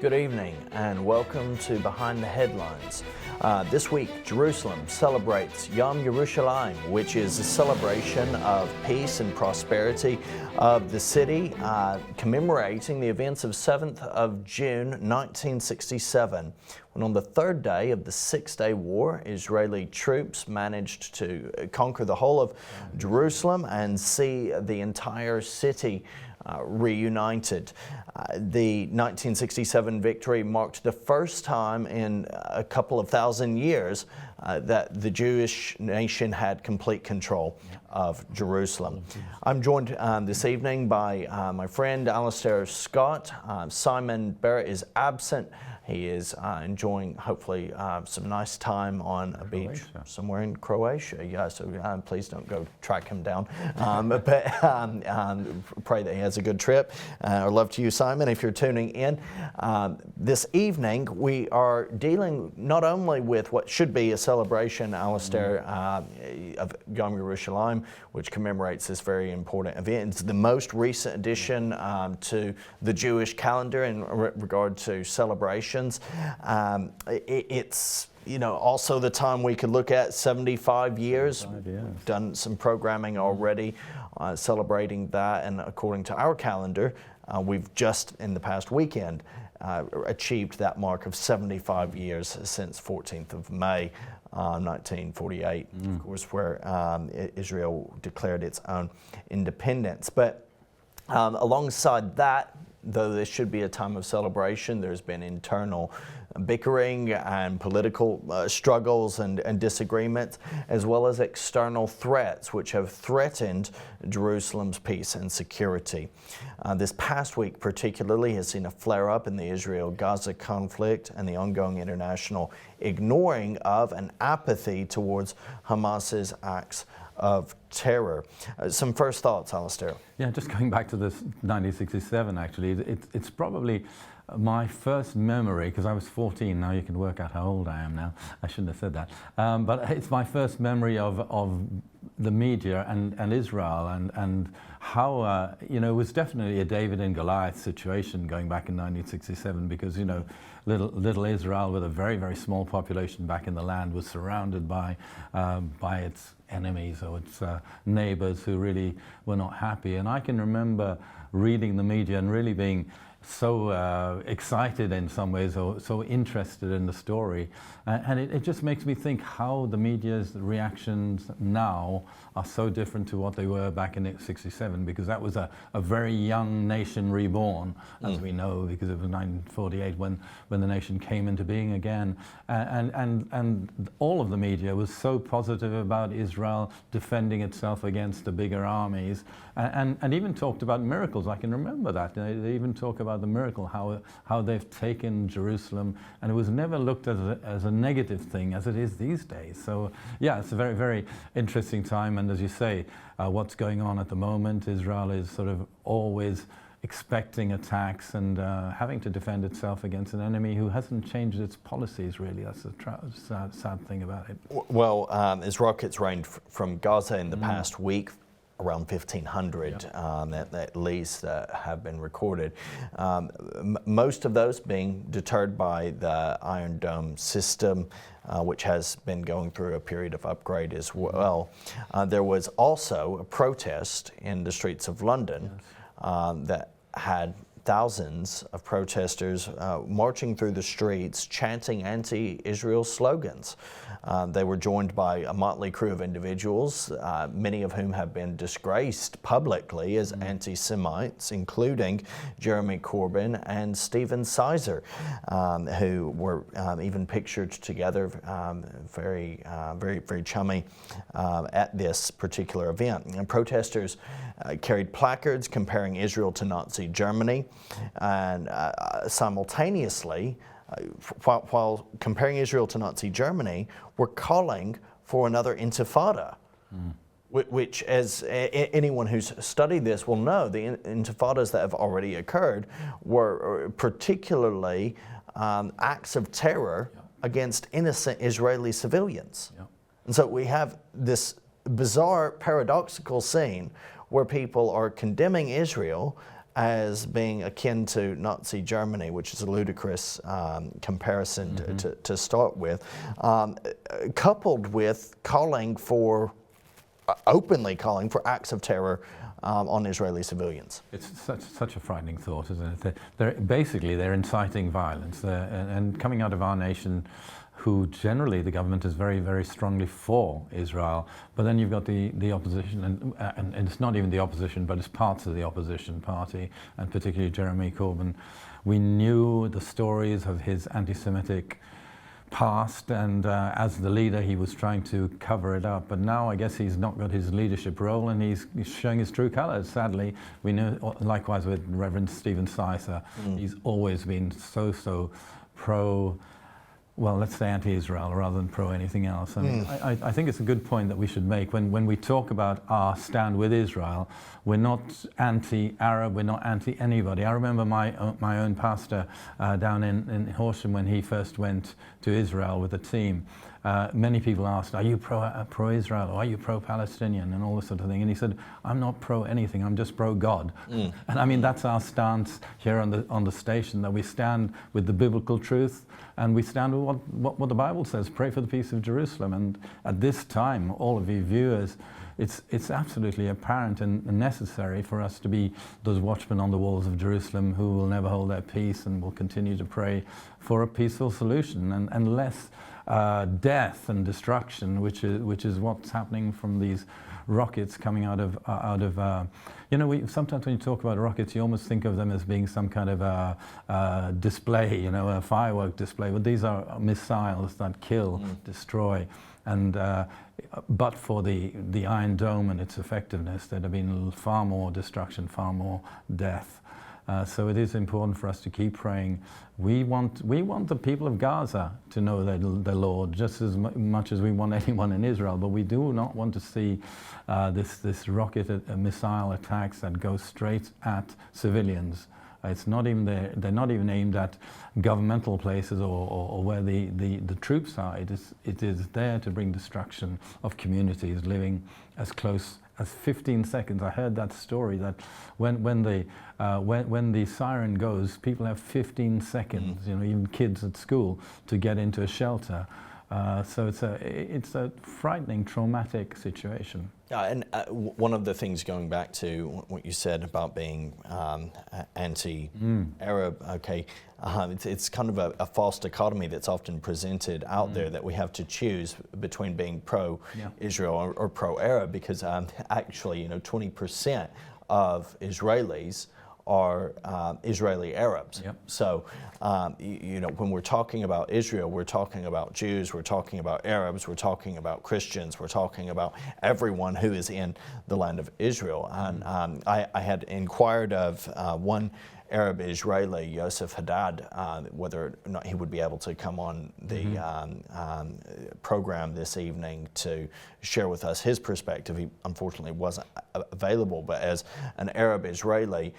Good evening and welcome to Behind the Headlines. This week, Jerusalem celebrates Yom Yerushalayim, which is a celebration of peace and prosperity of the city, commemorating the events of 7th of June 1967, when on the third day of the Six-Day War, Israeli troops managed to conquer the whole of Jerusalem and see the entire city reunited. The 1967 victory marked the first time in a couple of thousand years that the Jewish nation had complete control of Jerusalem. I'm joined this evening by my friend Alistair Scott. Simon Barrett is absent. He is enjoying, hopefully, some nice time on a beach somewhere in Croatia. Yeah, so please don't go track him down. But pray that he has a good trip. Our love to you, Simon, if you're tuning in. This evening, we are dealing not only with what should be a celebration, Alistair, of Yom Yerushalayim, which commemorates this very important event. It's the most recent addition to the Jewish calendar in regard to celebrations. It's also the time we could look at 75 years. We've done some programming already celebrating that, and according to our calendar, we've just in the past weekend achieved that mark of 75 years since 14th of May 1948, of course, where Israel declared its own independence. But alongside that, though this should be a time of celebration, there's been internal bickering and political struggles and disagreements, as well as external threats which have threatened Jerusalem's peace and security. This past week particularly has seen a flare-up in the Israel-Gaza conflict and the ongoing international ignoring of and apathy towards Hamas's acts of terror. Some first thoughts, Alistair? Yeah, just going back to this 1967, actually, it's probably my first memory, because I was 14, now you can work out how old I am now. I shouldn't have said that. But it's my first memory of the media and Israel and how, it was definitely a David and Goliath situation going back in 1967, because, little Israel with a very, very small population back in the land was surrounded by its enemies or its neighbors who really were not happy. And I can remember reading the media and really being so excited in some ways, or so interested in the story. And it just makes me think how the media's reactions now are so different to what they were back in 1967, because that was a very young nation reborn, as we know, because it was 1948 when the nation came into being again. And all of the media was so positive about Israel defending itself against the bigger armies, and even talked about miracles. I can remember that. They even talk about the miracle, how they've taken Jerusalem, and it was never looked at as a negative thing as it is these days. So yeah, it's a very, very interesting time, and as you say, what's going on at the moment, Israel is sort of always expecting attacks and having to defend itself against an enemy who hasn't changed its policies, really. That's the sad thing about it. Well, as rockets rained from Gaza in the past week, around 1,500 at least have been recorded. Most of those being deterred by the Iron Dome system, which has been going through a period of upgrade as well. There was also a protest in the streets of London that had thousands of protesters marching through the streets chanting anti-Israel slogans. They were joined by a motley crew of individuals, many of whom have been disgraced publicly as anti-Semites, including Jeremy Corbyn and Stephen Sizer, who were even pictured together, very, very chummy at this particular event. And protesters carried placards comparing Israel to Nazi Germany, and simultaneously, while comparing Israel to Nazi Germany, were calling for another intifada, which, as anyone who's studied this will know, the intifadas that have already occurred were particularly acts of terror against innocent Israeli civilians. And so we have this bizarre, paradoxical scene where people are condemning Israel as being akin to Nazi Germany, which is a ludicrous comparison to start with, coupled with openly calling for acts of terror on Israeli civilians. It's such a frightening thought, isn't it? They're inciting violence, and coming out of our nation, who generally the government is very, very strongly for Israel, but then you've got the opposition, and it's not even the opposition, but it's parts of the opposition party, and particularly Jeremy Corbyn. We knew the stories of his anti-Semitic past, and as the leader he was trying to cover it up, but now I guess he's not got his leadership role, and he's showing his true colours. Sadly, we know, likewise with Reverend Stephen Sicer, he's always been so pro, well, let's say anti-Israel rather than pro anything else. And I think it's a good point that we should make when we talk about our stand with Israel. We're not anti-Arab, we're not anti-anybody. I remember my own pastor down in Horsham, when he first went to Israel with a team. Many people asked, are you pro-Israel, or are you pro-Palestinian, and all this sort of thing. And he said, I'm not pro anything, I'm just pro-God. And I mean, that's our stance here on the station, that we stand with the biblical truth, and we stand with what the Bible says, pray for the peace of Jerusalem. And at this time, all of you viewers, it's absolutely apparent and necessary for us to be those watchmen on the walls of Jerusalem who will never hold their peace and will continue to pray for a peaceful solution and less death and destruction, which is what's happening from these rockets coming out of sometimes when you talk about rockets, you almost think of them as being some kind of a display, a firework display, but these are missiles that kill, destroy, and but for the Iron Dome and its effectiveness, there'd have been far more destruction, far more death. So it is important for us to keep praying. We want the people of Gaza to know the Lord just as much as we want anyone in Israel, but we do not want to see this rocket missile attacks that go straight at civilians. It's not even they're not even aimed at governmental places or where the troops are. It is there to bring destruction of communities living as close as 15 seconds. I heard that story that when the siren goes, people have 15 seconds. Even kids at school, to get into a shelter. So it's a frightening, traumatic situation. And one of the things, going back to what you said about being anti-Arab, it's kind of a false dichotomy that's often presented out there, that we have to choose between being pro-Israel or pro-Arab, because actually, 20% of Israelis are Israeli Arabs. Yep. So, when we're talking about Israel, we're talking about Jews, we're talking about Arabs, we're talking about Christians, we're talking about everyone who is in the land of Israel. And I had inquired of one Arab Israeli, Yosef Haddad, whether or not he would be able to come on the program this evening to share with us his perspective. He unfortunately wasn't available, but as an Arab Israeli,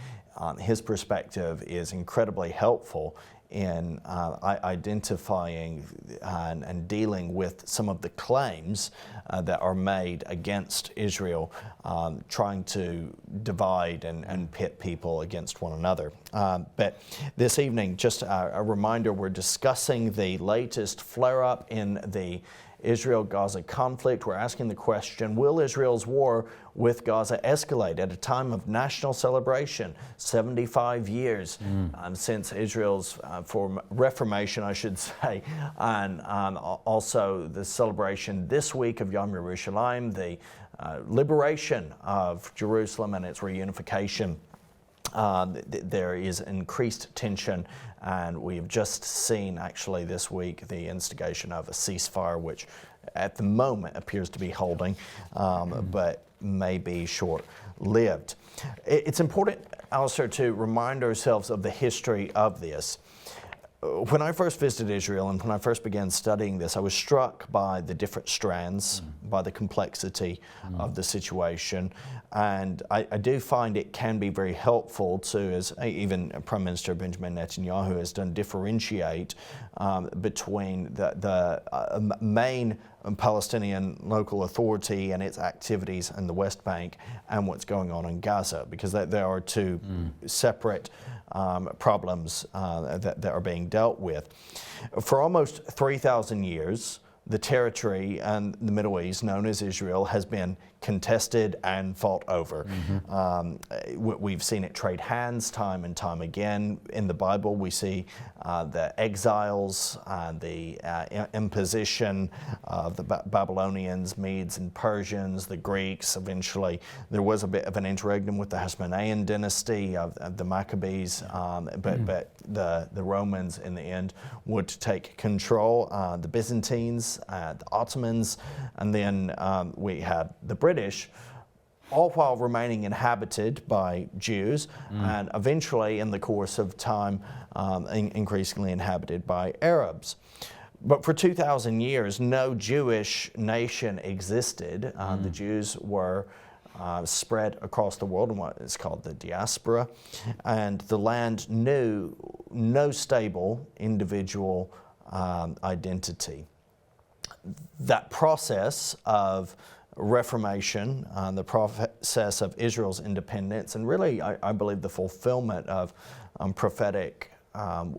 his perspective is incredibly helpful in identifying and dealing with some of the claims that are made against Israel, trying to divide and pit people against one another. But this evening, just a reminder, we're discussing the latest flare-up in the Israel-Gaza conflict. We're asking the question, will Israel's war with Gaza escalate at a time of national celebration? 75 years since Israel's reformation, I should say, and also the celebration this week of Yom Yerushalayim, the liberation of Jerusalem and its reunification. There is increased tension, and we've just seen actually this week the instigation of a ceasefire, which at the moment appears to be holding, but may be short-lived. It's important also to remind ourselves of the history of this. when I first visited Israel and when I first began studying this, I was struck by the different strands, by the complexity of the situation. And I do find it can be very helpful to, as even Prime Minister Benjamin Netanyahu has done, differentiate between the main Palestinian local authority and its activities in the West Bank and what's going on in Gaza, because there are two separate problems that are being dealt with. For almost 3,000 years, the territory in the Middle East, known as Israel, has been contested and fought over. We've seen it trade hands time and time again. In the Bible, we see the exiles, the imposition of the Babylonians, Medes and Persians, the Greeks. Eventually, there was a bit of an interregnum with the Hasmonean dynasty of the Maccabees, but the Romans in the end would take control. The Byzantines, the Ottomans, and then we had the British, all while remaining inhabited by Jews, and eventually, in the course of time, increasingly inhabited by Arabs. But for 2,000 years, no Jewish nation existed. The Jews were spread across the world in what is called the diaspora, and the land knew no stable individual identity. That process of Reformation, the process of Israel's independence, and really, I believe, the fulfillment of prophetic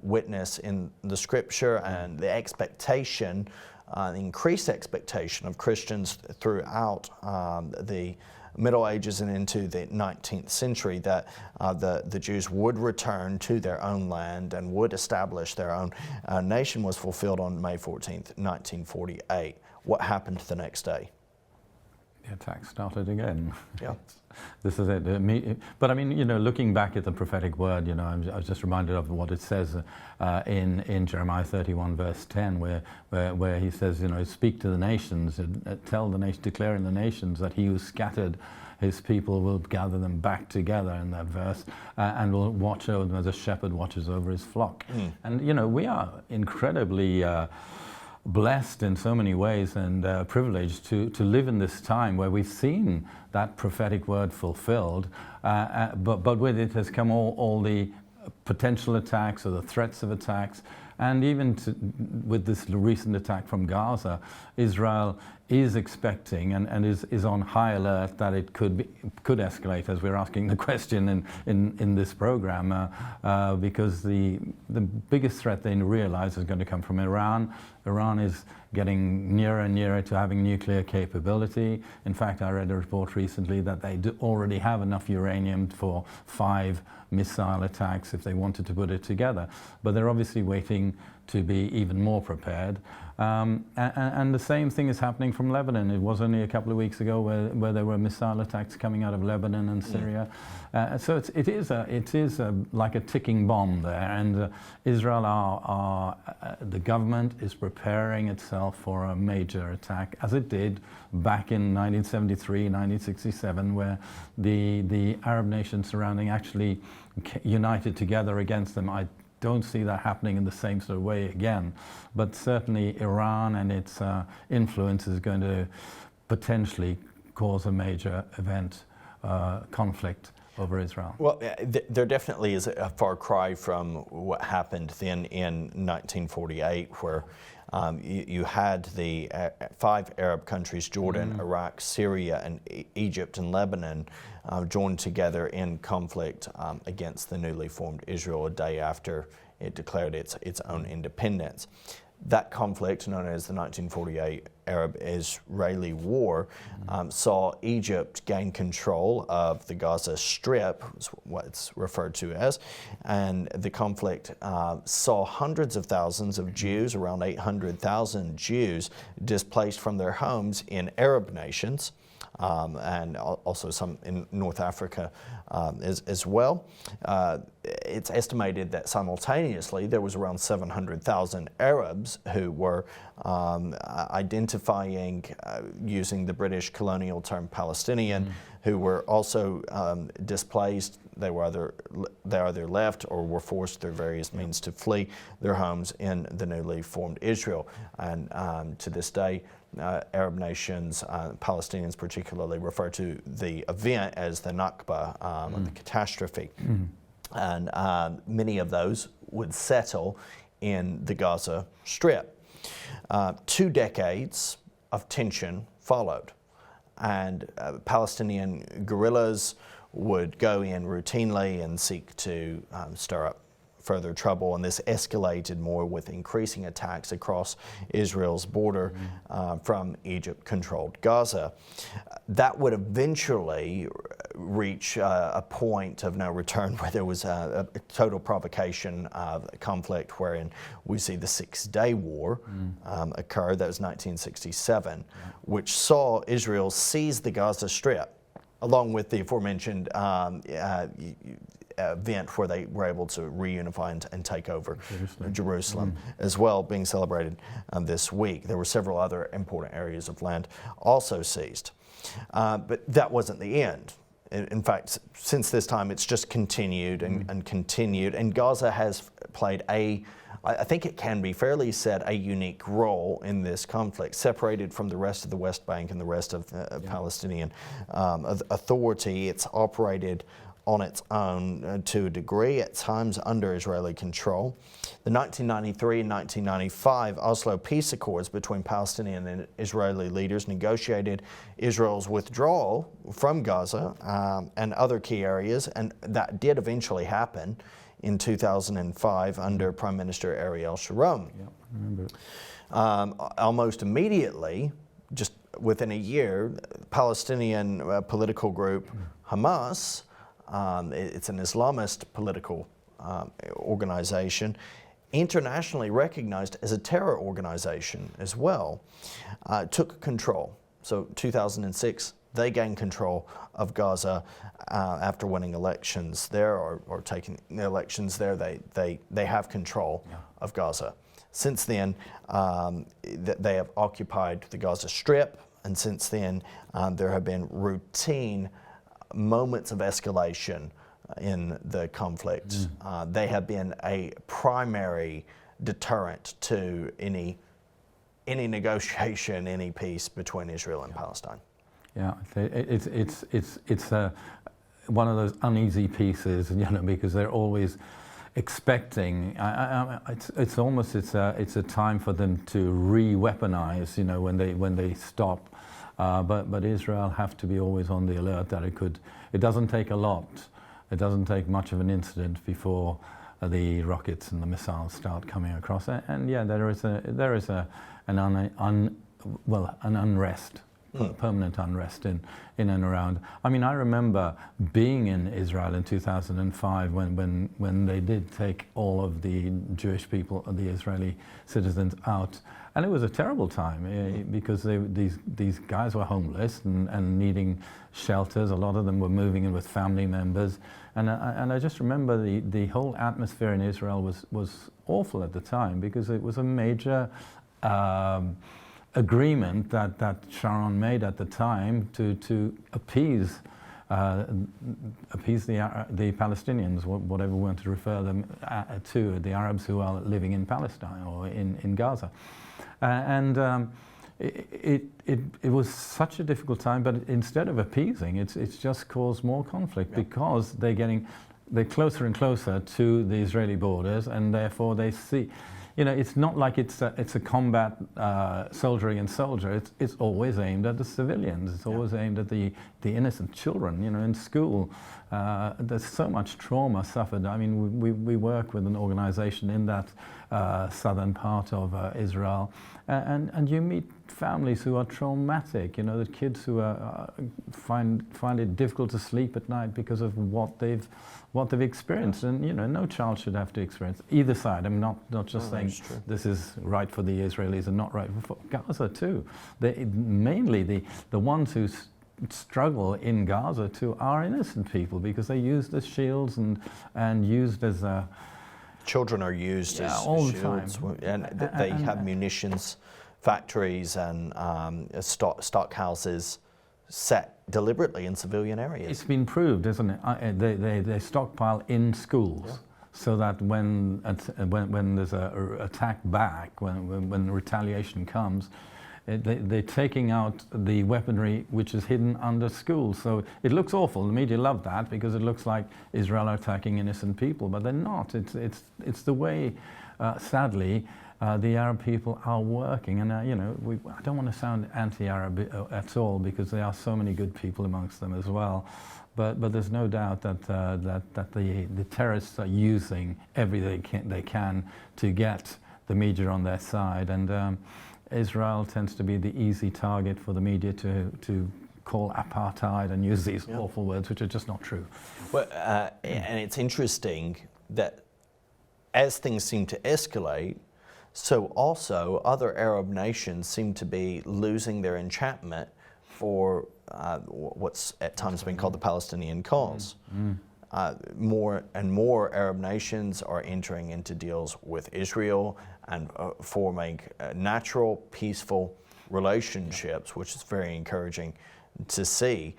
witness in the Scripture and the expectation, the increased expectation of Christians throughout the Middle Ages and into the 19th century that the Jews would return to their own land and would establish their own nation was fulfilled on May 14th, 1948. What happened the next day? The attack started again. Yeah. This is it. But I mean, you know, looking back at the prophetic word, you know, I was just reminded of what it says in Jeremiah 31 verse 10, where he says, you know, speak to the nations, tell the nation, declare in the nations that he who scattered his people will gather them back together, in that verse, and will watch over them as a shepherd watches over his flock. And, you know, we are incredibly blessed in so many ways and privileged to live in this time where we've seen that prophetic word fulfilled, but with it has come all the potential attacks or the threats of attacks, and even with this recent attack from Gaza, Israel is expecting and is on high alert that it could escalate, as we're asking the question in this program, because the biggest threat they realize is going to come from Iran. Iran is getting nearer and nearer to having nuclear capability. In fact, I read a report recently that they already have enough uranium for 5 missile attacks if they wanted to put it together. But they're obviously waiting to be even more prepared. And the same thing is happening from Lebanon. It was only a couple of weeks ago where there were missile attacks coming out of Lebanon and Syria. So it is like a ticking bomb there. And Israel, the government is preparing itself for a major attack, as it did back in 1973, 1967, where the Arab nations surrounding actually united together against them. I don't see that happening in the same sort of way again, but certainly Iran and its influence is going to potentially cause a major event, conflict over Israel. Well, there definitely is a far cry from what happened then in 1948, where you had the 5 Arab countries, Jordan, Iraq, Syria, and Egypt and Lebanon, joined together in conflict against the newly formed Israel a day after it declared its own independence. That conflict, known as the 1948 Arab-Israeli War, saw Egypt gain control of the Gaza Strip, is what it's referred to as, and the conflict saw hundreds of thousands of Jews, around 800,000 Jews, displaced from their homes in Arab nations, and also some in North Africa as well. It's estimated that simultaneously there was around 700,000 Arabs who were identifying, using the British colonial term Palestinian, who were also displaced they either left or were forced through various means to flee their homes in the newly formed Israel. And to this day, Arab nations, Palestinians particularly, refer to the event as the Nakba, the catastrophe. And many of those would settle in the Gaza Strip. 2 decades of tension followed, and Palestinian guerrillas would go in routinely and seek to stir up further trouble, and this escalated more with increasing attacks across Israel's border from Egypt-controlled Gaza. That would eventually reach a point of no return where there was a total provocation of conflict, wherein we see the Six-Day War occur. That was 1967, which saw Israel seize the Gaza Strip, along with the aforementioned event where they were able to reunify and take over Jerusalem as well, being celebrated this week. There were several other important areas of land also seized. But that wasn't the end. In fact, since this time, it's just continued and continued. And Gaza has played I think it can be fairly said, a unique role in this conflict, separated from the rest of the West Bank and the rest of Palestinian Authority. It's operated on its own to a degree, at times under Israeli control. The 1993 and 1995 Oslo peace accords between Palestinian and Israeli leaders negotiated Israel's withdrawal from Gaza and other key areas, and that did eventually happen in 2005 under Prime Minister Ariel Sharon. Yeah, I remember. Almost immediately, just within a year, Palestinian political group Hamas, it's an Islamist political organization, internationally recognized as a terror organization as well, took control. So 2006, they gained control of Gaza after winning elections there, or taking the elections there. They have control of Gaza. Since then, they have occupied the Gaza Strip, and since then, there have been routine moments of escalation in the conflict. They have been a primary deterrent to any negotiation, any peace between Israel and Palestine. Yeah, it's one of those uneasy pieces, because they're always expecting. It's a time for them to re-weaponize, when they stop. But Israel have to be always on the alert that it doesn't take a lot. It doesn't take much of an incident before the rockets and the missiles start coming across. And yeah, there is an unrest. Permanent unrest in and around. I mean, I remember being in Israel in 2005 when they did take all of the Jewish people, the Israeli citizens, out, and it was a terrible time because these guys were homeless and needing shelters. A lot of them were moving in with family members, and I just remember the whole atmosphere in Israel was awful at the time, because it was a major agreement that Sharon made at the time to appease the Palestinians, whatever we want to refer them to, the Arabs who are living in Palestine or in Gaza. It was such a difficult time, but instead of appeasing, it's just caused more conflict, because they're closer and closer to the Israeli borders, and therefore they see. It's not like it's a combat soldier against soldier. It's always aimed at the civilians. It's always aimed at the innocent children. In school, there's so much trauma suffered. I mean, we work with an organization in that southern part of Israel, and you meet families who are traumatic. The kids who find it difficult to sleep at night because of what they've experienced, and no child should have to experience either side. I'm not just saying this is right for the Israelis and not right for Gaza too. Mainly the ones who struggle in Gaza too are innocent people, because they're used as shields and used as children are used as all shields, the time. and they have munitions factories and stock houses set deliberately in civilian areas. It's been proved, isn't it? They stockpile in schools, so that when there's a attack back, when retaliation comes, they're taking out the weaponry which is hidden under schools. So it looks awful. The media love that because it looks like Israel are attacking innocent people, but they're not. It's the way, sadly, the Arab people are working. And I don't want to sound anti-Arab at all, because there are so many good people amongst them as well. But there's no doubt that the terrorists are using everything they can to get the media on their side. And Israel tends to be the easy target for the media to call apartheid and use these awful words, which are just not true. Well, and it's interesting that as things seem to escalate, so also other Arab nations seem to be losing their enchantment for what's at times been called the Palestinian cause. More and more Arab nations are entering into deals with Israel and forming natural, peaceful relationships, which is very encouraging to see,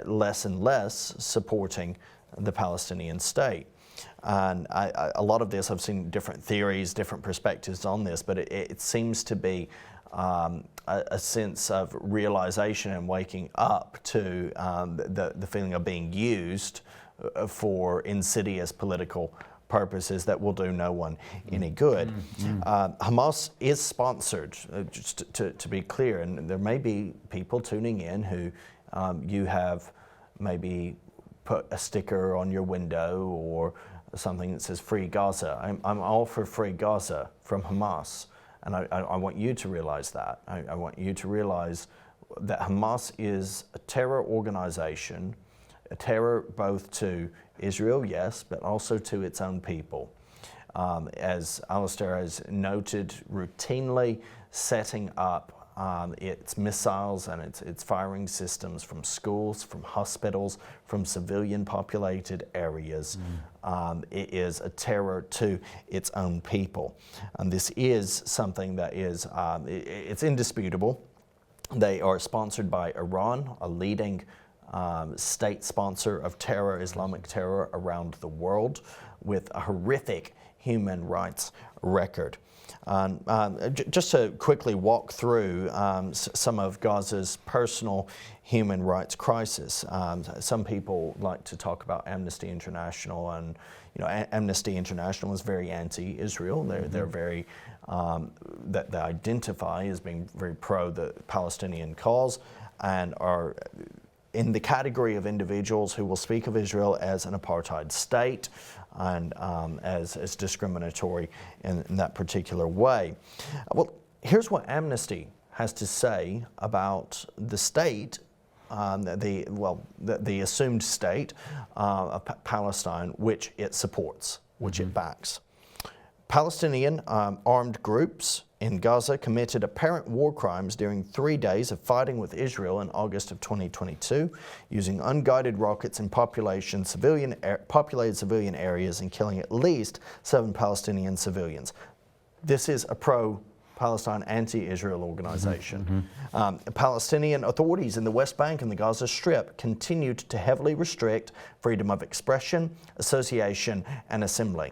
less and less supporting the Palestinian state. And a lot of this, I've seen different theories, different perspectives on this, but it seems to be a sense of realization and waking up to the feeling of being used for insidious political purposes that will do no one any good. Hamas is sponsored, just to be clear, and there may be people tuning in who you have maybe put a sticker on your window or something that says Free Gaza. I'm all for Free Gaza from Hamas, and I want you to realize that. I want you to realize that Hamas is a terror organization, a terror both to Israel, yes, but also to its own people. As Alistair has noted, routinely setting up its missiles and its firing systems from schools, from hospitals, from civilian populated areas. It is a terror to its own people. And this is something that is, it's indisputable. They are sponsored by Iran, a leading state sponsor of terror, Islamic terror around the world, with a horrific human rights record. Just to quickly walk through some of Gaza's personal human rights crisis. Some people like to talk about Amnesty International, and Amnesty International is very anti-Israel. They're very that they identify as being very pro the Palestinian cause, and are in the category of individuals who will speak of Israel as an apartheid state and as discriminatory in that particular way. Well, here's what Amnesty has to say about the state, the assumed state of Palestine, which it supports, which it backs. Palestinian armed groups in Gaza committed apparent war crimes during 3 days of fighting with Israel in August of 2022, using unguided rockets in populated civilian areas and killing at least 7 Palestinian civilians. This is a pro-Palestine, anti-Israel organization. Palestinian authorities in the West Bank and the Gaza Strip continued to heavily restrict freedom of expression, association, and assembly.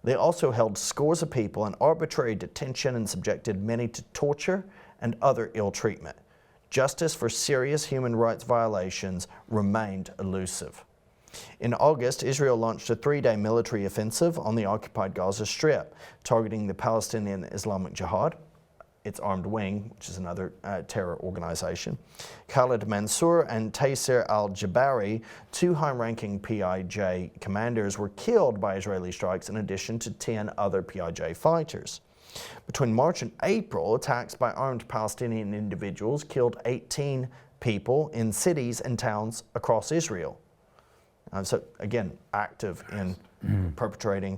They also held scores of people in arbitrary detention and subjected many to torture and other ill treatment. Justice for serious human rights violations remained elusive. In August, Israel launched a 3-day military offensive on the occupied Gaza Strip, targeting the Palestinian Islamic Jihad, its armed wing, which is another terror organization. Khalid Mansour and Taysir al-Jabari, 2 high-ranking PIJ commanders, were killed by Israeli strikes in addition to 10 other PIJ fighters. Between March and April, attacks by armed Palestinian individuals killed 18 people in cities and towns across Israel. So again, active in perpetrating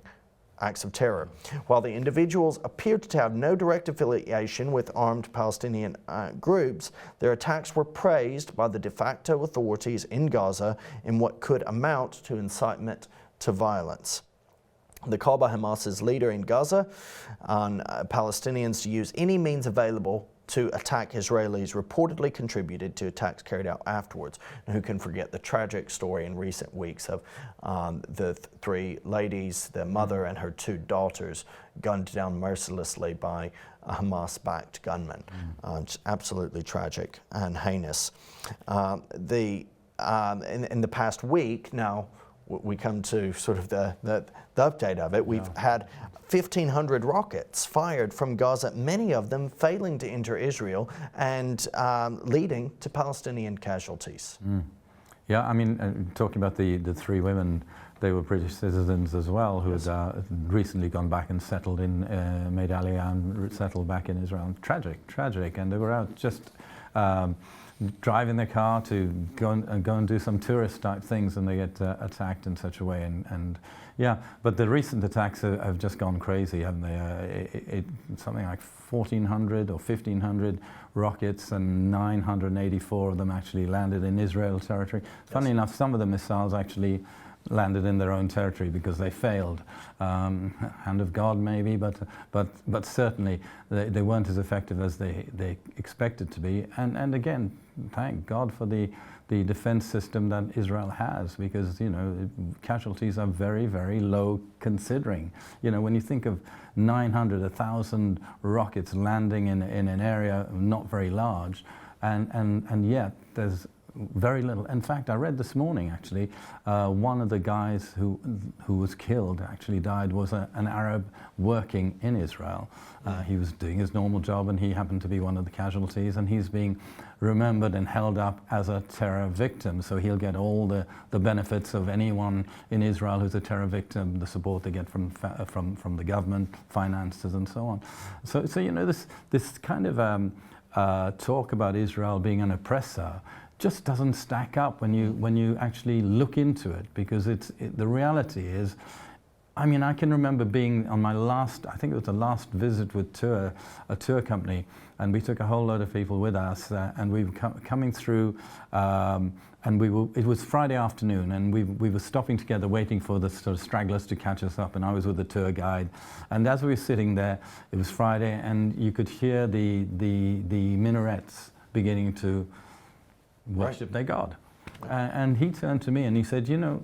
acts of terror. While the individuals appeared to have no direct affiliation with armed Palestinian groups, their attacks were praised by the de facto authorities in Gaza in what could amount to incitement to violence. The call by Hamas's leader in Gaza on Palestinians to use any means available to attack Israelis reportedly contributed to attacks carried out afterwards. And who can forget the tragic story in recent weeks of the three ladies, their mother and her two daughters, gunned down mercilessly by a Hamas-backed gunman. It's absolutely tragic and heinous. In the past week, now we come to sort of the update of it. We've had 1,500 rockets fired from Gaza, many of them failing to enter Israel and leading to Palestinian casualties. Yeah, I mean, talking about the three women, they were British citizens as well who had recently gone back and settled in, made Aliyah and settled back in Israel. Tragic, and they were out just driving their car to go and do some tourist type things, and they get attacked in such a way. And yeah, but the recent attacks have just gone crazy, haven't they? Something like 1,400 or 1,500 rockets, and 984 of them actually landed in Israel territory. Funnily enough, some of the missiles actually landed in their own territory because they failed. Hand of God maybe, but certainly they weren't as effective as they expected to be. And again, thank God for the defense system that Israel has, because, you know, casualties are very, very low considering. You know, when you think of 900, 1,000 rockets landing in an area not very large, and yet there's very little. In fact, I read this morning actually, one of the guys who was killed, actually died, was an Arab working in Israel. He was doing his normal job and he happened to be one of the casualties, and he's being remembered and held up as a terror victim. So he'll get all the benefits of anyone in Israel who's a terror victim, the support they get from the government, finances and so on. So you know, this kind of talk about Israel being an oppressor just doesn't stack up when you actually look into it, because the reality is, I mean, I can remember being on my last, I think it was the last visit with a tour company, and we took a whole load of people with us, and we were coming through, and it was Friday afternoon, and we were stopping together waiting for the sort of stragglers to catch us up, and I was with the tour guide. And as we were sitting there, it was Friday, and you could hear the minarets beginning to worship their God. And he turned to me and he said, you know,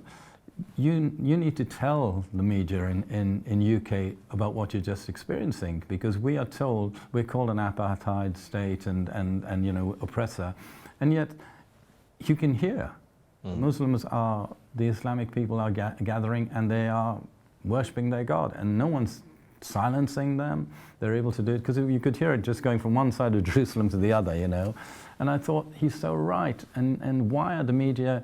you need to tell the media in UK about what you're just experiencing, because we are told we're called an apartheid state and you know, oppressor, and yet you can hear Muslims are, the Islamic people are gathering and they are worshipping their God, and no one's silencing them. They're able to do it because you could hear it just going from one side of Jerusalem to the other, you know. And I thought, he's so right. And why are the media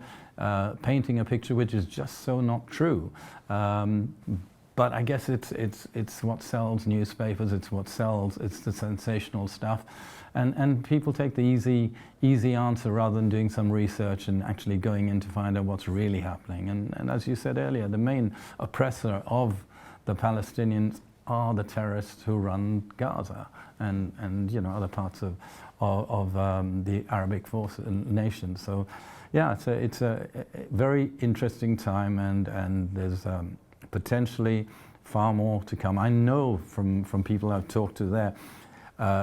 painting a picture which is just so not true? But I guess it's what sells newspapers. It's what sells. It's the sensational stuff, and people take the easy answer rather than doing some research and actually going in to find out what's really happening. And as you said earlier, the main oppressor of the Palestinians are the terrorists who run Gaza and you know, other parts of the Arabic nations. So yeah, it's a very interesting time, and there's potentially far more to come. I know from people I've talked to there,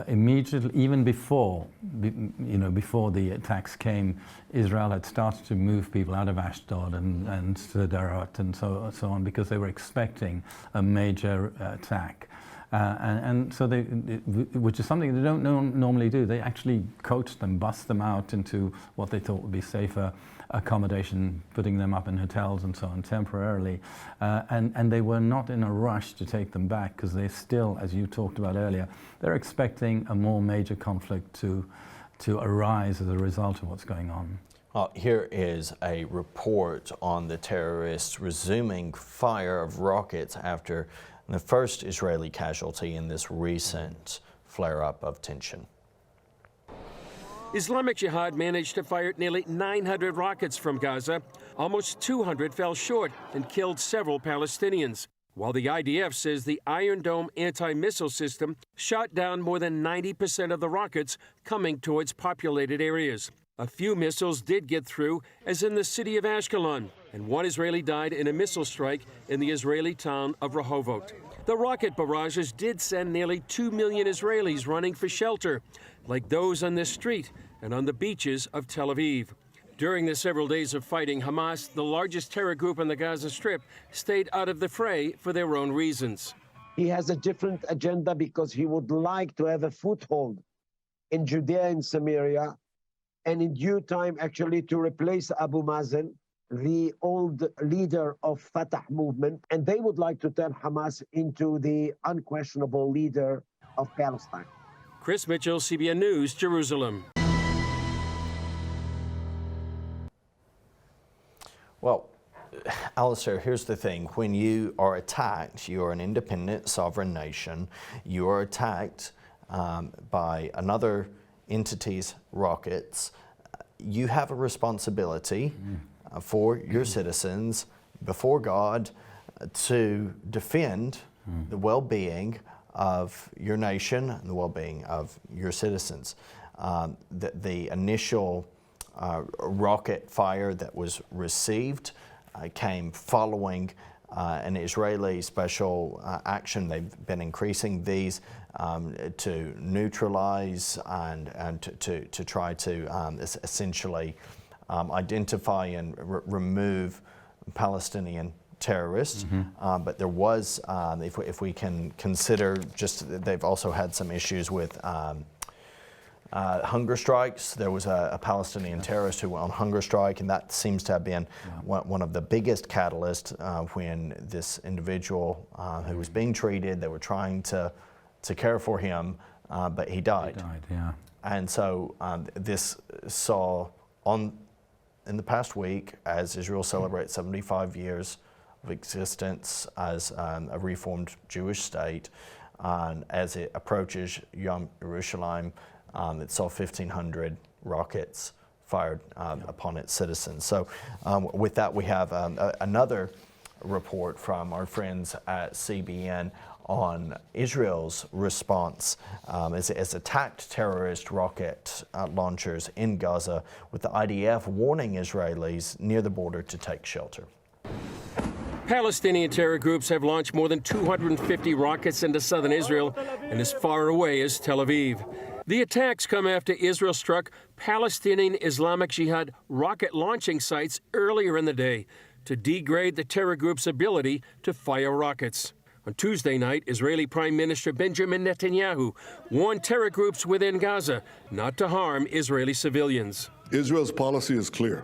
immediately, even before the attacks came, Israel had started to move people out of Ashdod and Sderot and so on, because they were expecting a major attack. And so which is something they don't normally do. They actually coach them, bust them out into what they thought would be safer accommodation, putting them up in hotels and so on temporarily. And they were not in a rush to take them back, because they still, as you talked about earlier, they're expecting a more major conflict to arise as a result of what's going on. Here is a report on the terrorists resuming fire of rockets after the first Israeli casualty in this recent flare-up of tension. Islamic Jihad managed to fire nearly 900 rockets from Gaza. Almost 200 fell short and killed several Palestinians, while the IDF says the Iron Dome anti-missile system shot down more than 90% of the rockets coming towards populated areas. A few missiles did get through, as in the city of Ashkelon, and one Israeli died in a missile strike in the Israeli town of Rehovot. The rocket barrages did send nearly 2 million Israelis running for shelter, like those on this street and on the beaches of Tel Aviv. During the several days of fighting, Hamas, the largest terror group on the Gaza Strip, stayed out of the fray for their own reasons. He has a different agenda because he would like to have a foothold in Judea and Samaria, and in due time actually to replace Abu Mazen, the old leader of Fatah movement, and they would like to turn Hamas into the unquestionable leader of Palestine. Chris Mitchell, CBN News, Jerusalem. Well, Alistair, here's the thing. When you are attacked, you are an independent sovereign nation. You are attacked by another entity's rockets. You have a responsibility for your citizens before God to defend the well-being of your nation and the well-being of your citizens. The initial rocket fire that was received came following an Israeli special action. They've been increasing these to neutralize and to try to essentially identify and remove Palestinian terrorists. But there was, if we can consider, just they've also had some issues with hunger strikes. There was a Palestinian terrorist who went on hunger strike, and that seems to have been one of the biggest catalysts when this individual who was being treated, they were trying to care for him, but he died. He died, yeah. And so this saw in the past week, as Israel celebrates 75 years of existence as a reformed Jewish state, and as it approaches Yom Yerushalayim, it saw 1,500 rockets fired upon its citizens. So with that, we have another report from our friends at CBN on Israel's response as attacked terrorist rocket launchers in Gaza, with the IDF warning Israelis near the border to take shelter. Palestinian terror groups have launched more than 250 rockets into southern Israel and as far away as Tel Aviv. The attacks come after Israel struck Palestinian Islamic Jihad rocket launching sites earlier in the day to degrade the terror group's ability to fire rockets. On Tuesday night, Israeli Prime Minister Benjamin Netanyahu warned terror groups within Gaza not to harm Israeli civilians. Israel's policy is clear.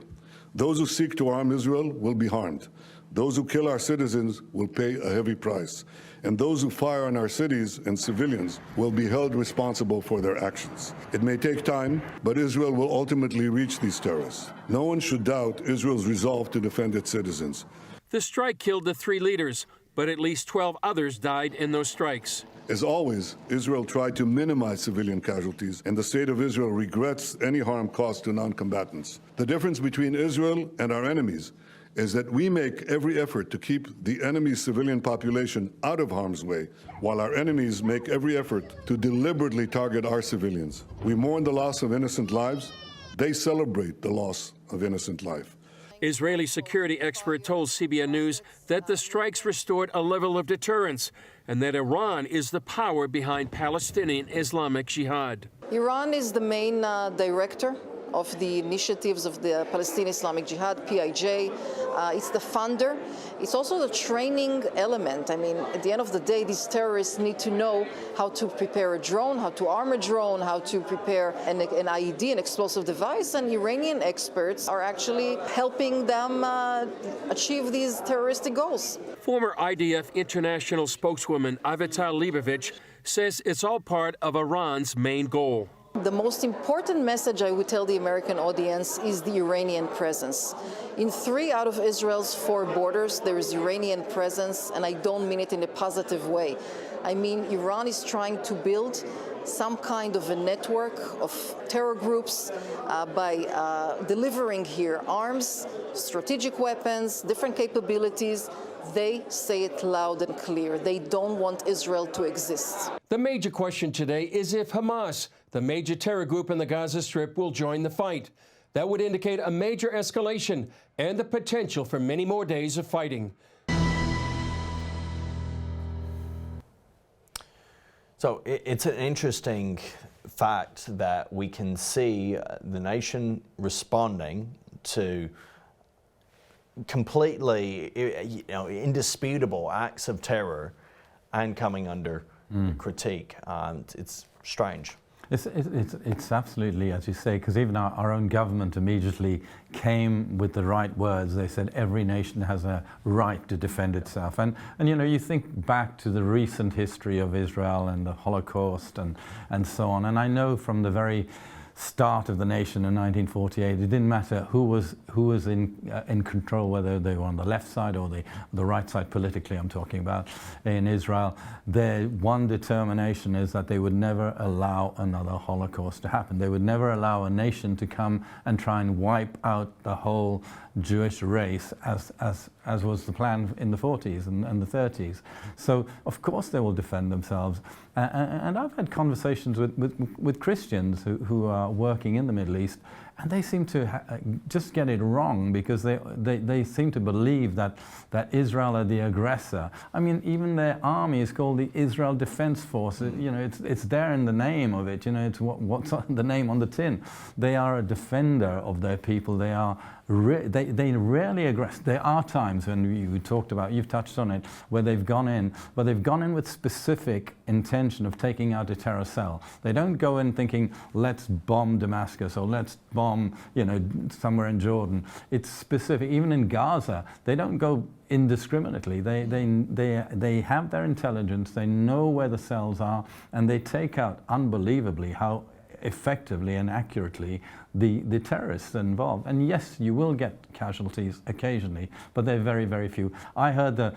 Those who seek to harm Israel will be harmed. Those who kill our citizens will pay a heavy price. And those who fire on our cities and civilians will be held responsible for their actions. It may take time, but Israel will ultimately reach these terrorists. No one should doubt Israel's resolve to defend its citizens. The strike killed the 3 leaders, but at least 12 others died in those strikes. As always, Israel tried to minimize civilian casualties, and the State of Israel regrets any harm caused to non-combatants. The difference between Israel and our enemies is that we make every effort to keep the enemy's civilian population out of harm's way, while our enemies make every effort to deliberately target our civilians. We mourn the loss of innocent lives. They celebrate the loss of innocent life. Israeli security expert told CBN News that the strikes restored a level of deterrence and that Iran is the power behind Palestinian Islamic Jihad. Iran is the main director of the initiatives of the Palestinian Islamic Jihad, PIJ. It's the funder. It's also the training element. I mean, at the end of the day, these terrorists need to know how to prepare a drone, how to arm a drone, how to prepare an IED, an explosive device, and Iranian experts are actually helping them achieve these terroristic goals. Former IDF international spokeswoman Avital Leibovich says it's all part of Iran's main goal. The most important message I would tell the American audience is the Iranian presence. In 3 out of Israel's 4 borders, there is Iranian presence, and I don't mean it in a positive way. I mean, Iran is trying to build some kind of a network of terror groups by delivering here arms, strategic weapons, different capabilities. They say it loud and clear. They don't want Israel to exist. The major question today is if Hamas, the major terror group in the Gaza Strip, will join the fight. That would indicate a major escalation and the potential for many more days of fighting. So it's an interesting fact that we can see the nation responding to completely, indisputable acts of terror and coming under critique. It's strange. It's absolutely, as you say, because even our own government immediately came with the right words. They said every nation has a right to defend itself. And you think back to the recent history of Israel and the Holocaust and so on. And I know from the very start of the nation in 1948, it didn't matter who was in control, whether they were on the left side or the right side politically, I'm talking about, in Israel. Their one determination is that they would never allow another Holocaust to happen. They would never allow a nation to come and try and wipe out the whole Jewish race as was the plan in the 40s and the 30s. So of course they will defend themselves. And I've had conversations with Christians who are working in the Middle East, and they seem to just get it wrong, because they seem to believe that Israel are the aggressor. I mean, even their army is called the Israel Defense Force. It's there in the name of it. It's what's the name on the tin. They are a defender of their people. They are they rarely aggress. There are times when you talked about, you've touched on it, where they've gone in, but they've gone in with specific intention of taking out a terror cell. They don't go in thinking, let's bomb Damascus or let's bomb, somewhere in Jordan. It's specific. Even in Gaza, they don't go indiscriminately. They have their intelligence. They know where the cells are, and they take out unbelievably how effectively and accurately the terrorists involved. And yes, you will get casualties occasionally, but they're very, very few. I heard a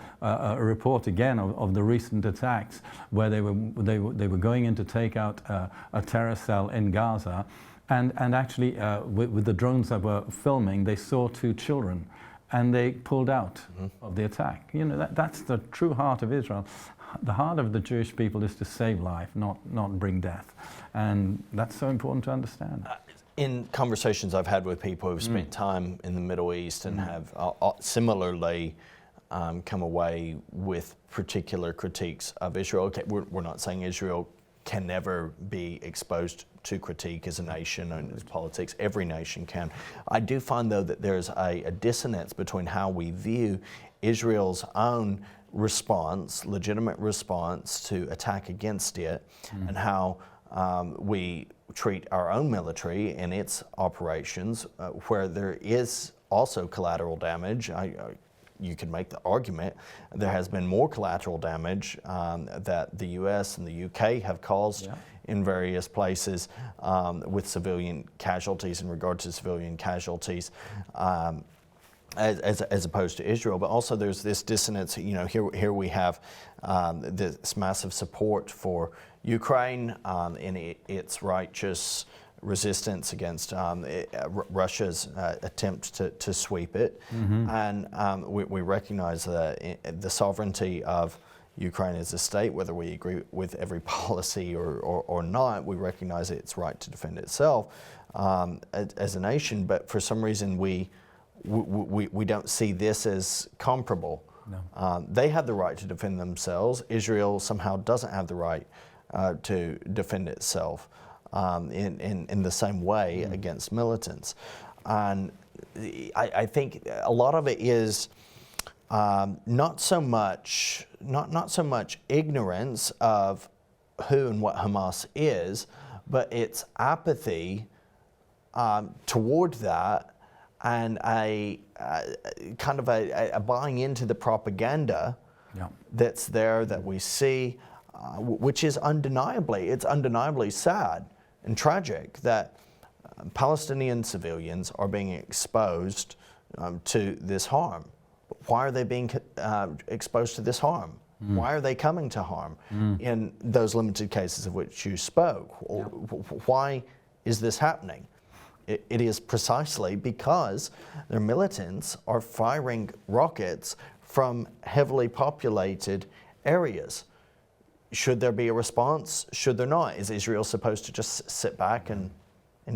report again of the recent attacks where they were going in to take out a terror cell in Gaza, and actually with the drones that were filming, they saw 2 children, and they pulled out of the attack. That's the true heart of Israel. The heart of the Jewish people is to save life, not bring death. And that's so important to understand. In conversations I've had with people who've spent time in the Middle East and have similarly come away with particular critiques of Israel. Okay, we're not saying Israel can never be exposed to critique as a nation and its politics. Every nation can. I do find, though, that there's a dissonance between how we view Israel's own response, legitimate response to attack against it, and how we treat our own military and its operations, where there is also collateral damage. You could make the argument there has been more collateral damage that the US and the UK have caused in various places with civilian casualties, in regard to civilian casualties, as opposed to Israel. But also there's this dissonance. Here we have this massive support for Ukraine in its righteous resistance against Russia's attempt to sweep it. And we recognize the sovereignty of Ukraine as a state, whether we agree with every policy or not. We recognize its right to defend itself as a nation, but for some reason we don't see this as comparable. No. They have the right to defend themselves. Israel somehow doesn't have the right to defend itself in the same way against militants. And I think a lot of it is not so much ignorance of who and what Hamas is, but it's apathy toward that, and a kind of a buying into the propaganda that's there, that we see, which is undeniably sad and tragic that Palestinian civilians are being exposed to this harm. Why are they being exposed to this harm? Why are they coming to harm in those limited cases of which you spoke? Why is this happening? It is precisely because their militants are firing rockets from heavily populated areas. Should there be a response? Should there not? Is Israel supposed to just sit back and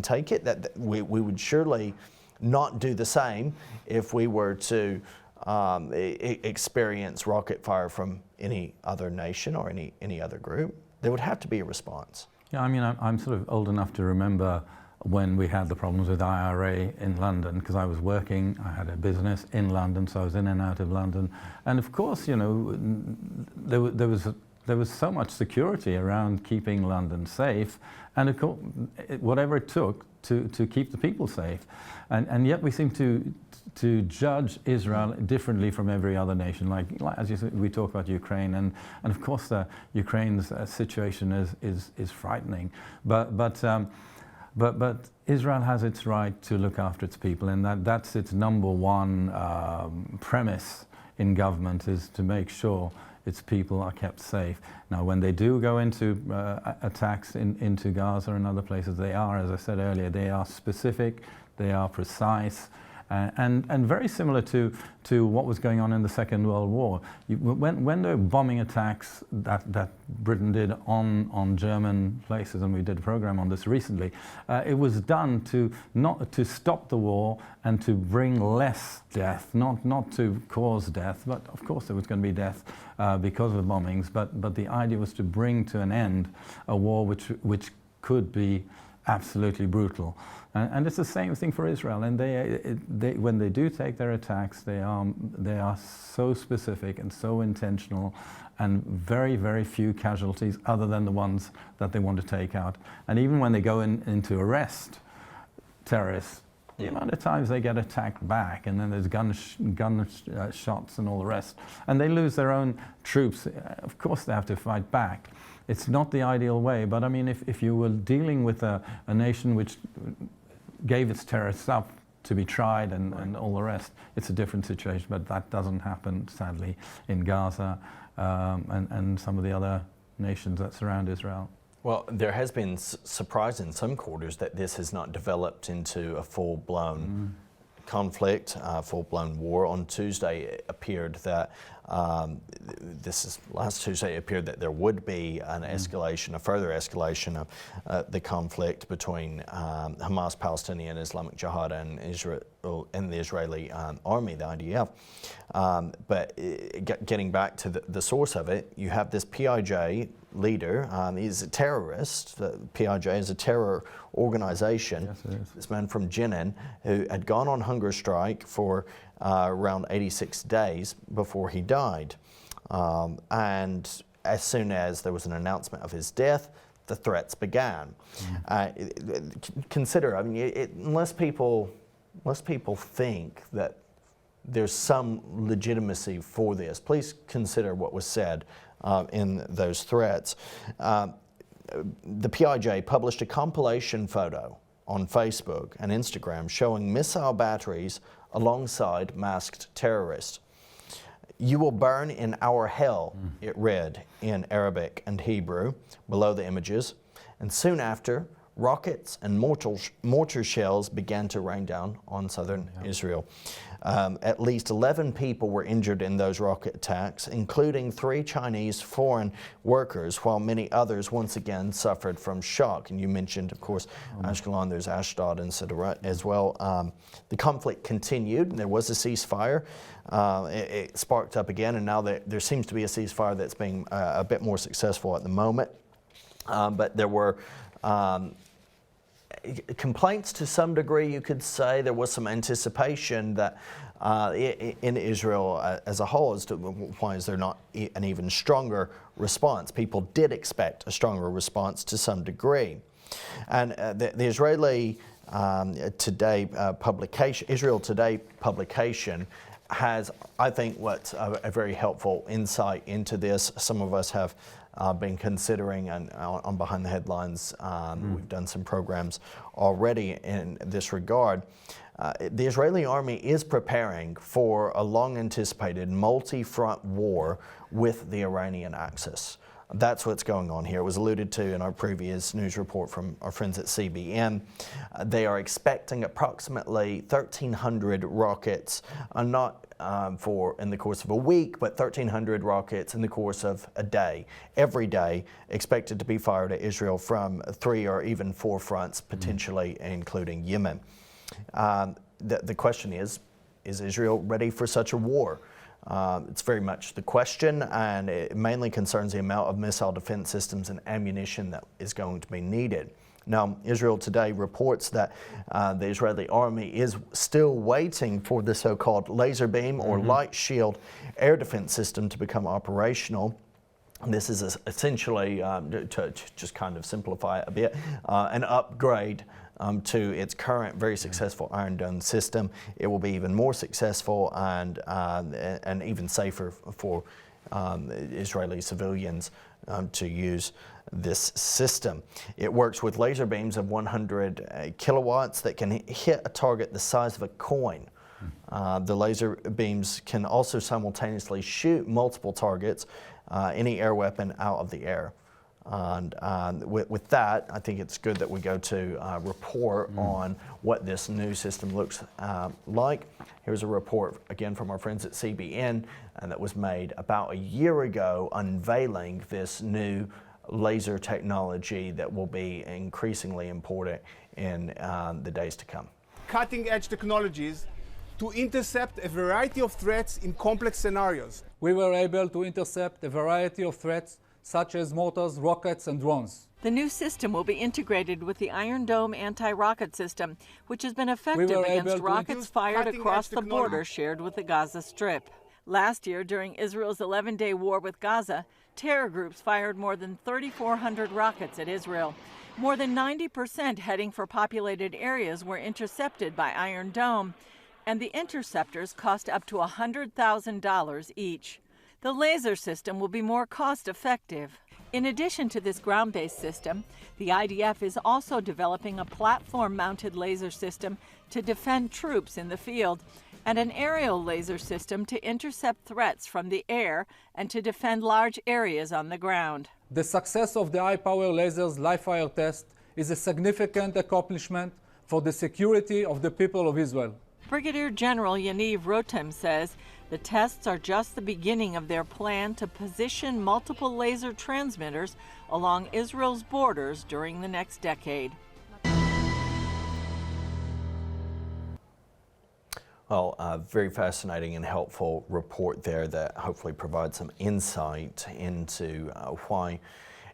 take it? That we would surely not do the same if we were to experience rocket fire from any other nation or any other group, there would have to be a response. Yeah, I mean, I'm sort of old enough to remember when we had the problems with IRA in London, because I was working, I had a business in London, so I was in and out of London. And of course, you know, there was so much security around keeping London safe, and of course, whatever it took to keep the people safe. And yet we seem to judge Israel differently from every other nation. Like as you said, we talk about Ukraine, and of course Ukraine's situation is frightening. But Israel has its right to look after its people, and that's its number one premise in government, is to make sure its people are kept safe. Now, when they do go into attacks into Gaza and other places, they are, as I said earlier, they are specific, they are precise, and very similar to what was going on in the Second World War. When the bombing attacks that Britain did on German places, and we did a program on this recently, it was done not to stop the war and to bring less death, not to cause death, but of course there was going to be death because of the bombings, but the idea was to bring to an end a war which could be absolutely brutal. And it's the same thing for Israel. And they when they do take their attacks, they are so specific and so intentional, and very, very few casualties other than the ones that they want to take out. And even when they go in to arrest terrorists, the amount of times they get attacked back, and then there's gun shots and all the rest, and they lose their own troops. Of course they have to fight back. It's not the ideal way, but I mean, if you were dealing with a nation which gave its terrorists up to be tried and all the rest, it's a different situation, but that doesn't happen, sadly, in Gaza and some of the other nations that surround Israel. Well, there has been surprise in some quarters that this has not developed into a full-blown conflict, full-blown war. On Tuesday, it appeared that last Tuesday, it appeared that there would be an escalation, a further escalation of the conflict between Hamas, Palestinian Islamic Jihad, and Israel and the Israeli army, the IDF. But getting back to the source of it, you have this PIJ leader. He's a terrorist. The PIJ is a terror organization. Yes, it is. This man from Jenin, who had gone on hunger strike for around 86 days before he died. And as soon as there was an announcement of his death, the threats began. Consider, I mean, unless people think that there's some legitimacy for this, please consider what was said in those threats. The PIJ published a compilation photo on Facebook and Instagram showing missile batteries alongside masked terrorists. "You will burn in our hell," it read in Arabic and Hebrew below the images. And soon after, rockets and mortar shells began to rain down on southern Israel. At least 11 people were injured in those rocket attacks, including 3 Chinese foreign workers, while many others once again suffered from shock. And you mentioned, of course, Ashkelon, there's Ashdod and Sderot as well. The conflict continued. There was a ceasefire. It sparked up again, and now there seems to be a ceasefire that's being a bit more successful at the moment. But there were complaints to some degree, you could say. There was some anticipation that in Israel as a whole as to why is there not an even stronger response. People did expect a stronger response to some degree. And the Israeli Today publication, Israel Today publication, has, I think, what's a very helpful insight into this. Some of us have been considering, and on Behind the Headlines, we've done some programs already in this regard. The Israeli army is preparing for a long-anticipated multi-front war with the Iranian axis. That's what's going on here. It was alluded to in our previous news report from our friends at CBN. They are expecting approximately 1,300 rockets, not in the course of a week, but 1,300 rockets in the course of a day. Every day expected to be fired at Israel from 3 or even 4 fronts, potentially including Yemen. The question is Israel ready for such a war? It's very much the question, and it mainly concerns the amount of missile defense systems and ammunition that is going to be needed. Now, Israel today reports that the Israeli army is still waiting for the so-called laser beam or light shield air defense system to become operational. This is essentially, to just kind of simplify it a bit, an upgrade to its current very successful Iron Dome system. It will be even more successful and even safer for Israeli civilians to use this system. It works with laser beams of 100 kilowatts that can hit a target the size of a coin. The laser beams can also simultaneously shoot multiple targets, any air weapon, out of the air. And with that, I think it's good that we go to report on what this new system looks like. Here's a report again from our friends at CBN, and that was made about a year ago, unveiling this new laser technology that will be increasingly important in the days to come. Cutting-edge technologies to intercept a variety of threats in complex scenarios. We were able to intercept a variety of threats such as mortars, rockets, and drones. The new system will be integrated with the Iron Dome anti-rocket system, which has been effective against rockets fired across the border shared with the Gaza Strip. Last year, during Israel's 11-day war with Gaza, terror groups fired more than 3,400 rockets at Israel. More than 90% heading for populated areas were intercepted by Iron Dome, and the interceptors cost up to $100,000 each. The laser system will be more cost-effective. In addition to this ground-based system, the IDF is also developing a platform-mounted laser system to defend troops in the field, and an aerial laser system to intercept threats from the air and to defend large areas on the ground. The success of the high-power lasers live-fire test is a significant accomplishment for the security of the people of Israel. Brigadier General Yaniv Rotem says the tests are just the beginning of their plan to position multiple laser transmitters along Israel's borders during the next decade. Well, a very fascinating and helpful report there that hopefully provides some insight into why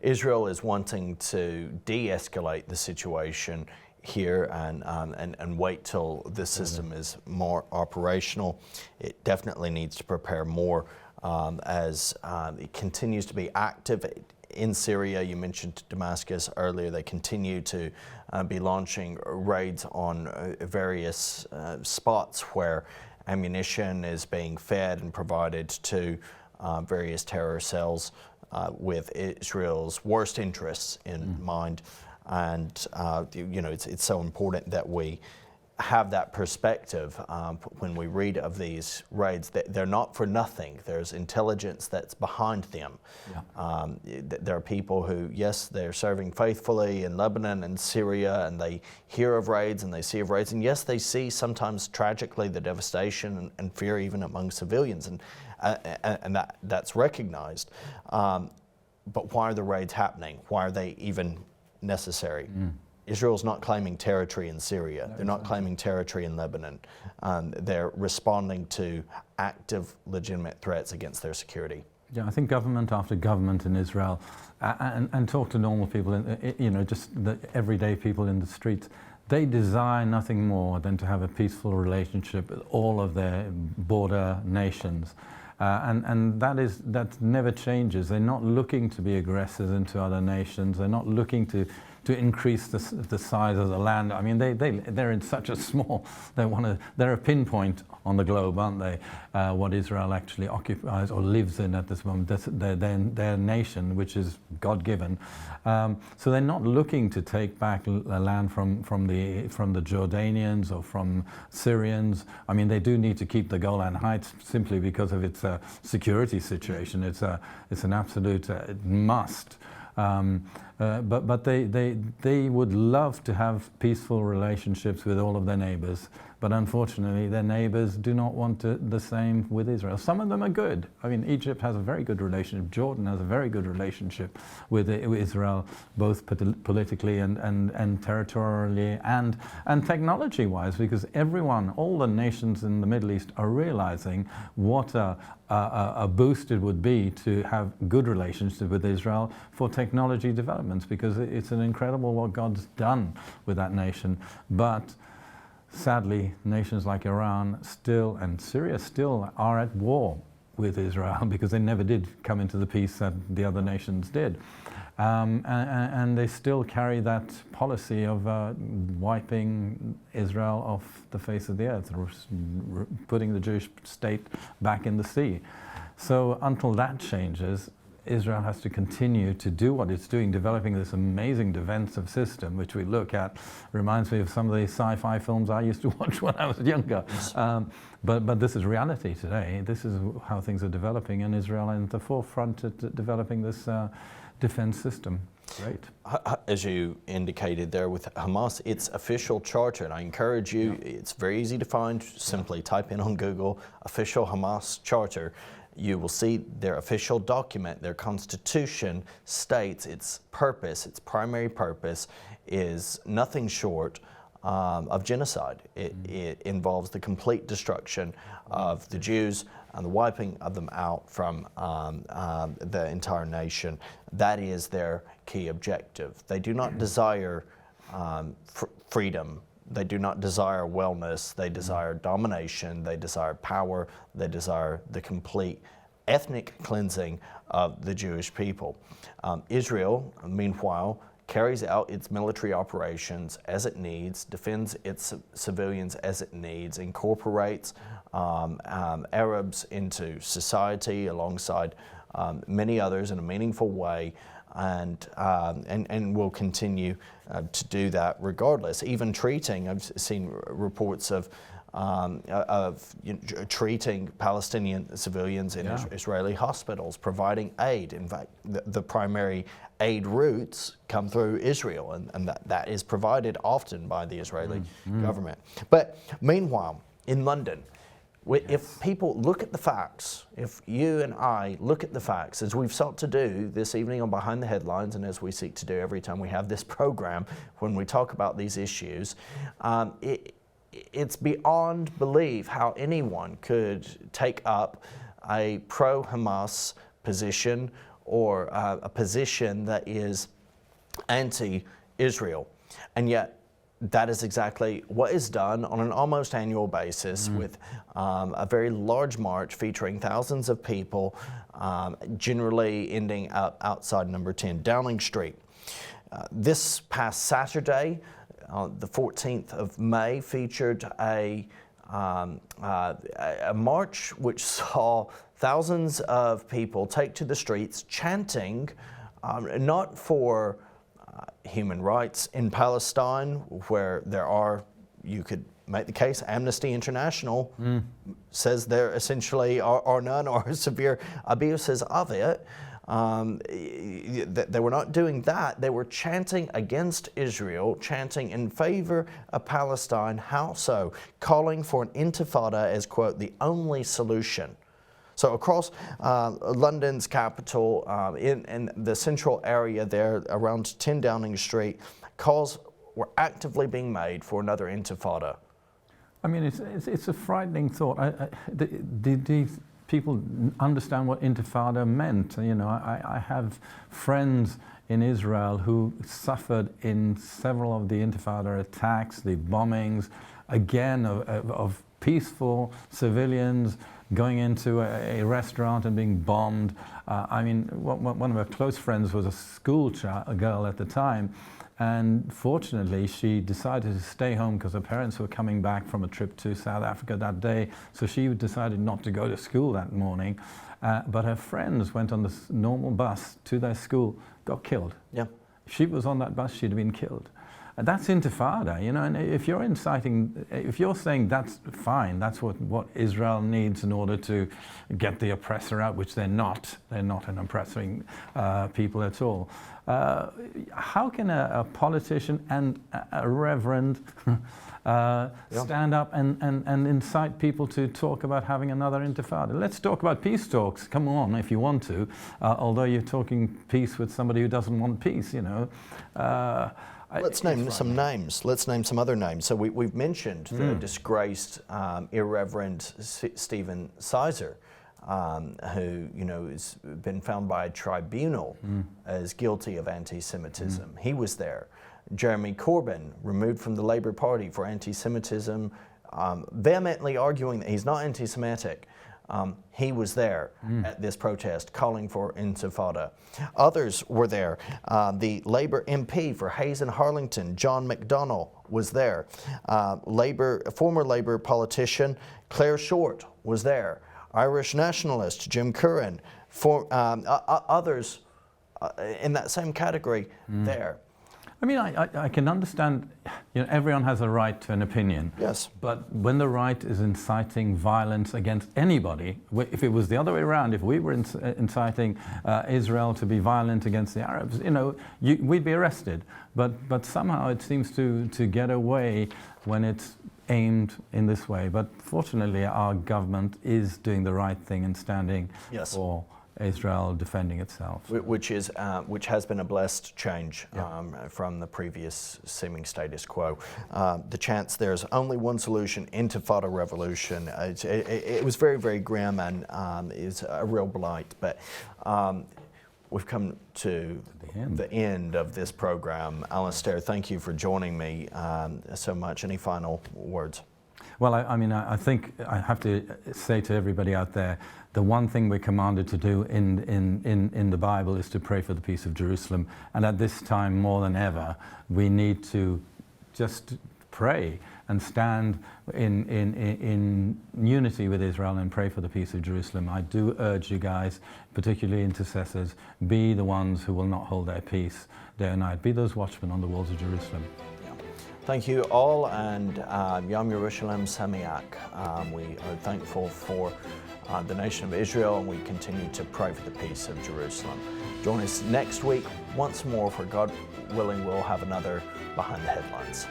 Israel is wanting to de-escalate the situation here and wait till the system is more operational. It definitely needs to prepare more as it continues to be active in Syria. You mentioned Damascus earlier. They continue to be launching raids on various spots where ammunition is being fed and provided to various terror cells with Israel's worst interests in mind. And you know, it's so important that we have that perspective when we read of these raids. They're not for nothing. There's intelligence that's behind them. Yeah. There are people who, yes, they're serving faithfully in Lebanon and Syria, and they hear of raids and they see of raids, and yes, they see sometimes tragically the devastation and fear even among civilians, and that's recognized. But why are the raids happening? Why are they even necessary? Israel's not claiming territory in Syria. No, they're not claiming territory in Lebanon. They're responding to active, legitimate threats against their security. Yeah, I think government after government in Israel, and talk to normal people, you know, just the everyday people in the streets, they desire nothing more than to have a peaceful relationship with all of their border nations. And that never changes. They're not looking to be aggressors into other nations. They're not looking to increase the size of the land. I mean, they're in such a small. They're a pinpoint on the globe, aren't they? What Israel actually occupies or lives in at this moment. That's their nation, which is God-given. So they're not looking to take back land from the Jordanians or from Syrians. I mean, they do need to keep the Golan Heights simply because of its security situation. It's an absolute must. But they would love to have peaceful relationships with all of their neighbors. But unfortunately, their neighbors do not want the same with Israel. Some of them are good. I mean, Egypt has a very good relationship. Jordan has a very good relationship with Israel, both politically and territorially and technology-wise, because everyone, all the nations in the Middle East are realizing what a boost it would be to have good relations with Israel for technology developments, because it's an incredible what God's done with that nation. But sadly, nations like Iran still and Syria still are at war with Israel because they never did come into the peace that the other nations did. And they still carry that policy of wiping Israel off the face of the earth, putting the Jewish state back in the sea. So until that changes, Israel has to continue to do what it's doing, developing this amazing defensive system, which we look at. Reminds me of some of the sci-fi films I used to watch when I was younger. But this is reality today. This is how things are developing, and Israel is at the forefront of developing this defense system. Great. As you indicated there with Hamas, its official charter, and I encourage you, it's very easy to find, simply type in on Google, official Hamas charter. You will see their official document. Their constitution states its purpose, its primary purpose is nothing short of genocide. It involves the complete destruction of the Jews and the wiping of them out from the entire nation. That is their key objective. They do not desire freedom. They do not desire wellness. They desire domination. They desire power. They desire the complete ethnic cleansing of the Jewish people. Israel, meanwhile, carries out its military operations as it needs, defends its civilians as it needs, incorporates Arabs into society alongside many others in a meaningful way, and will continue to do that regardless. Even treating, I've seen reports of treating Palestinian civilians in Israeli hospitals, providing aid. In fact, the primary aid routes come through Israel, and that is provided often by the Israeli government. But meanwhile, in London, if people look at the facts, if you and I look at the facts, as we've sought to do this evening on Behind the Headlines, and as we seek to do every time we have this program, when we talk about these issues, it's beyond belief how anyone could take up a pro-Hamas position or a position that is anti-Israel. And yet, that is exactly what is done on an almost annual basis with a very large march featuring thousands of people, generally ending up outside number 10 Downing Street. This past Saturday, the 14th of May, featured a march which saw thousands of people take to the streets chanting not for human rights in Palestine, where there are, you could make the case, Amnesty International says there essentially are none or severe abuses of it. They were not doing that. They were chanting against Israel, chanting in favor of Palestine. How so? Calling for an intifada as, quote, the only solution. So across London's capital, in the central area there, around 10 Downing Street, calls were actively being made for another intifada. I mean, it's a frightening thought. Did these people understand what intifada meant? You know, I have friends in Israel who suffered in several of the intifada attacks, the bombings, again, of peaceful civilians going into a restaurant and being bombed. I mean, one of her close friends was a school girl at the time, and fortunately she decided to stay home because her parents were coming back from a trip to South Africa that day, so she decided not to go to school that morning. But her friends went on this normal bus to their school, got killed. Yeah. If she was on that bus, she'd have been killed. that's intifada, you know. And if you're inciting, if you're saying that's fine, that's what Israel needs in order to get the oppressor out, which they're not an oppressing people at all. How can a politician and a reverend stand up and incite people to talk about having another intifada? Let's talk about peace talks. Come on, if you want to. Although you're talking peace with somebody who doesn't want peace, you know. Let's name some names. Let's name some other names. So we've mentioned the disgraced, irreverent Stephen Sizer, who, you know, has been found by a tribunal as guilty of anti-Semitism. He was there. Jeremy Corbyn, removed from the Labour Party for anti-Semitism, vehemently arguing that he's not anti-Semitic. He was there at this protest, calling for intifada. Others were there. The Labour MP for Hayes and Harlington, John McDonnell, was there. Former Labour politician Claire Short was there. Irish nationalist Jim Curran. Others in that same category there. I mean, I can understand, you know, everyone has a right to an opinion. Yes. But when the right is inciting violence against anybody, if it was the other way around, if we were inciting Israel to be violent against the Arabs, you know, we'd be arrested. But somehow it seems to get away when it's aimed in this way. But fortunately, our government is doing the right thing and standing for Israel defending itself. Which has been a blessed change from the previous seeming status quo. The chance there's only one solution, intifada revolution. It was very, very grim and is a real blight. But we've come to the end of this program. Alastair, thank you for joining me so much. Any final words? Well, I mean, I think I have to say to everybody out there, the one thing we're commanded to do in the Bible is to pray for the peace of Jerusalem. And at this time, more than ever, we need to just pray and stand in unity with Israel and pray for the peace of Jerusalem. I do urge you guys, particularly intercessors, be the ones who will not hold their peace day and night. Be those watchmen on the walls of Jerusalem. Thank you all, and Yom Yerushalayim Sameach. We are thankful for the nation of Israel, and we continue to pray for the peace of Jerusalem. Join us next week once more, for God willing, we'll have another Behind the Headlines.